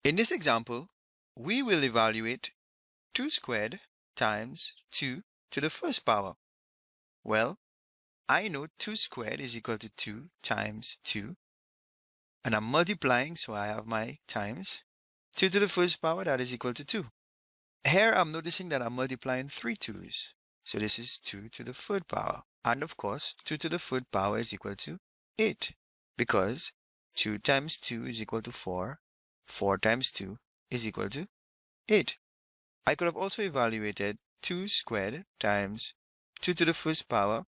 In this example, we will evaluate 2 squared times 2 to the first power. Well, I know 2 squared is equal to 2 times 2. And I'm multiplying, so I have my times. 2 to the first power, that is equal to 2. Here, I'm noticing that I'm multiplying 3 2's. So this is 2 to the third power. And of course, 2 to the third power is equal to 8. Because 2 times 2 is equal to 4. 4 times 2 is equal to 8. I could have also evaluated 2 squared times 2 to the first power.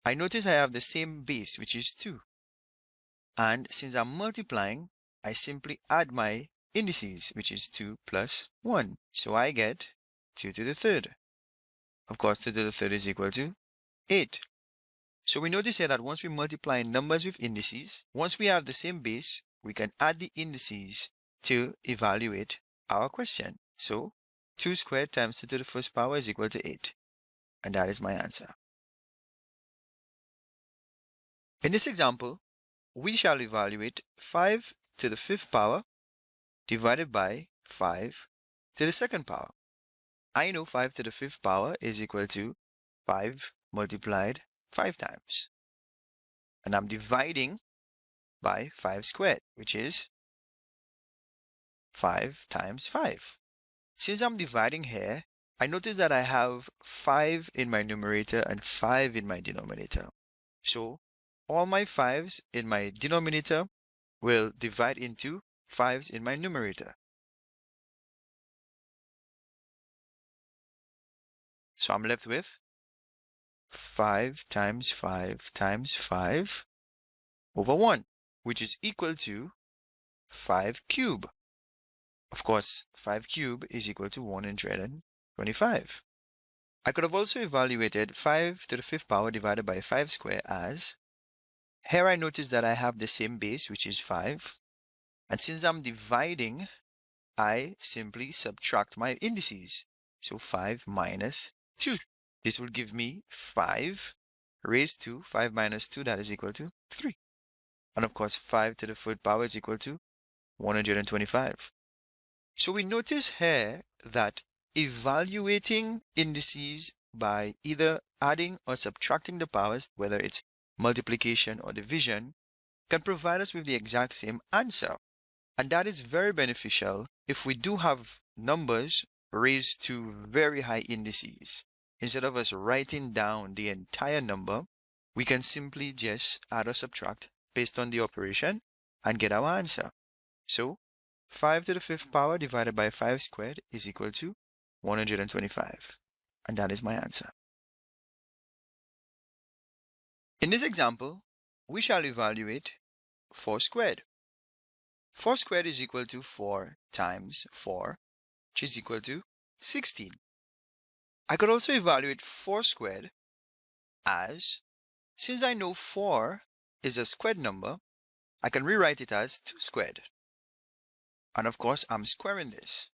I notice I have the same base, which is 2. And since I'm multiplying, I simply add my indices, which is 2 plus 1. So I get 2 to the third. Of course, 2 to the third is equal to 8. So we notice here that once we multiply numbers with indices, once we have the same base, we can add the indices to evaluate our question. So 2 squared times 2 to the first power is equal to 8. And that is my answer. In this example, we shall evaluate 5 to the fifth power divided by 5 to the second power. I know 5 to the fifth power is equal to 5 multiplied 5 times. And I'm dividing by 5 squared, which is 5 times 5. Since I'm dividing here, I notice that I have 5 in my numerator and 5 in my denominator. So all my 5's in my denominator will divide into 5's in my numerator. So I'm left with 5 times 5 times 5 over 1, which is equal to 5 cubed. Of course, 5 cubed is equal to 125. I could have also evaluated 5 to the fifth power divided by 5 squared as, here I notice that I have the same base, which is 5. And since I'm dividing, I simply subtract my indices. So 5 minus 2. This will give me 5 raised to 5 minus 2, that is equal to 3. And of course, 5 to the third power is equal to 125. So we notice here that evaluating indices by either adding or subtracting the powers, whether it's multiplication or division, can provide us with the exact same answer. And that is very beneficial if we do have numbers raised to very high indices. Instead of us writing down the entire number, we can simply just add or subtract based on the operation and get our answer. So 5 to the fifth power divided by 5 squared is equal to 125. And that is my answer. In this example, we shall evaluate 4 squared. 4 squared is equal to 4 times 4, which is equal to 16. I could also evaluate 4 squared as, since I know 4 is a squared number, I can rewrite it as 2 squared. And of course, I'm squaring this.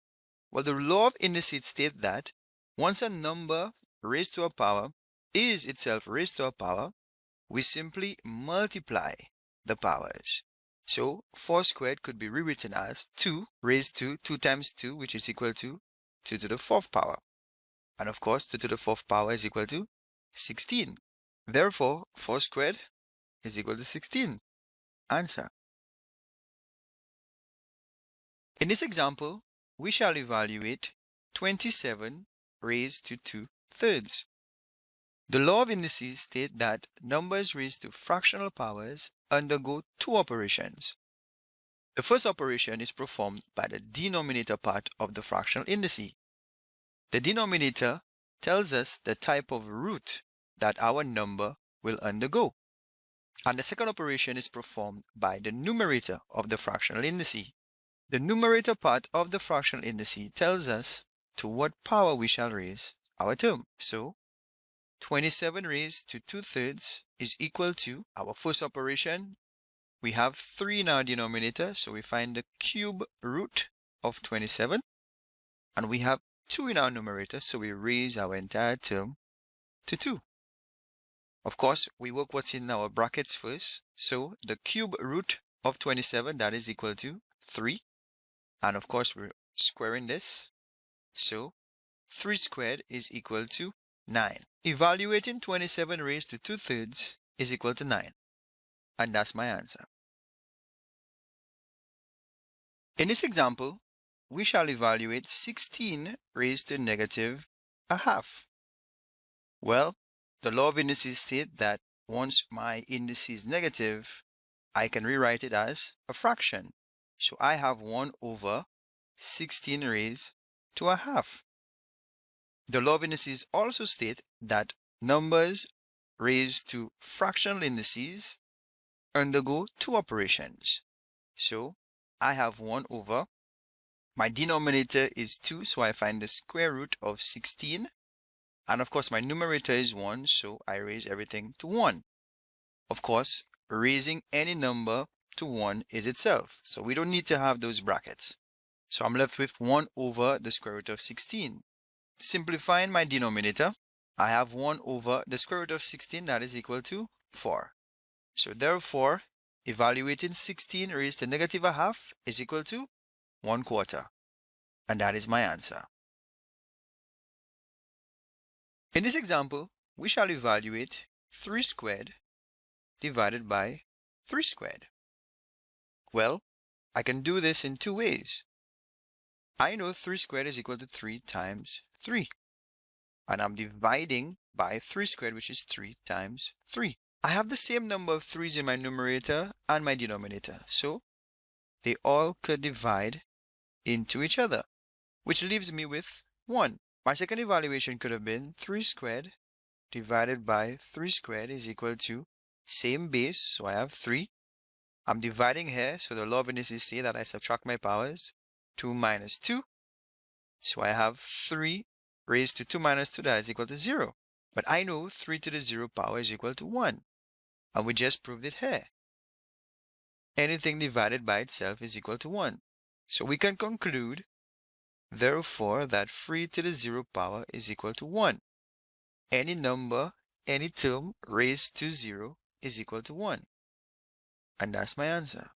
Well, the law of indices states that once a number raised to a power is itself raised to a power, we simply multiply the powers. So 4 squared could be rewritten as 2 raised to 2 times 2, which is equal to 2 to the fourth power. And of course, 2 to the fourth power is equal to 16. Therefore, 4 squared is equal to 16. Answer. In this example, we shall evaluate 27 raised to 2 thirds. The law of indices states that numbers raised to fractional powers undergo 2 operations. The first operation is performed by the denominator part of the fractional indice. The denominator tells us the type of root that our number will undergo. And the second operation is performed by the numerator of the fractional indice. The numerator part of the fractional indice tells us to what power we shall raise our term. So 27 raised to 2 thirds is equal to our first operation. We have 3 in our denominator, so we find the cube root of 27. And we have 2 in our numerator, so we raise our entire term to 2. Of course, we work what's in our brackets first. So the cube root of 27, that is equal to 3. And of course, we're squaring this. So 3 squared is equal to 9. Evaluating 27 raised to 2/3 is equal to 9. And that's my answer. In this example, we shall evaluate 16 raised to negative a half. Well, the law of indices states that once my index is negative, I can rewrite it as a fraction. So I have 1 over 16 raised to a half. The law of indices also states that numbers raised to fractional indices undergo two operations. So I have 1 over, my denominator is 2, so I find the square root of 16. And of course, my numerator is 1, so I raise everything to 1. Of course, raising any number to 1 is itself, so we don't need to have those brackets. So I'm left with 1 over the square root of 16. Simplifying my denominator, I have 1 over the square root of 16, that is equal to 4. So therefore, evaluating 16 raised to negative a half is equal to 1/4. And that is my answer. In this example, we shall evaluate 3 squared divided by 3 squared. Well, I can do this in two ways. I know 3 squared is equal to 3 times 3. And I'm dividing by 3 squared, which is 3 times 3. I have the same number of 3's in my numerator and my denominator, so they all could divide into each other, which leaves me with 1. My second evaluation could have been 3 squared divided by 3 squared is equal to same base, so I have 3. I'm dividing here, so the law of indices say that I subtract my powers. 2 minus 2, so I have 3 raised to 2 minus 2, that is equal to 0. But I know 3 to the 0 power is equal to 1, and we just proved it here. Anything divided by itself is equal to 1. So we can conclude, therefore, that 3 to the 0 power is equal to 1. Any number, any term raised to 0 is equal to 1. And that's my answer.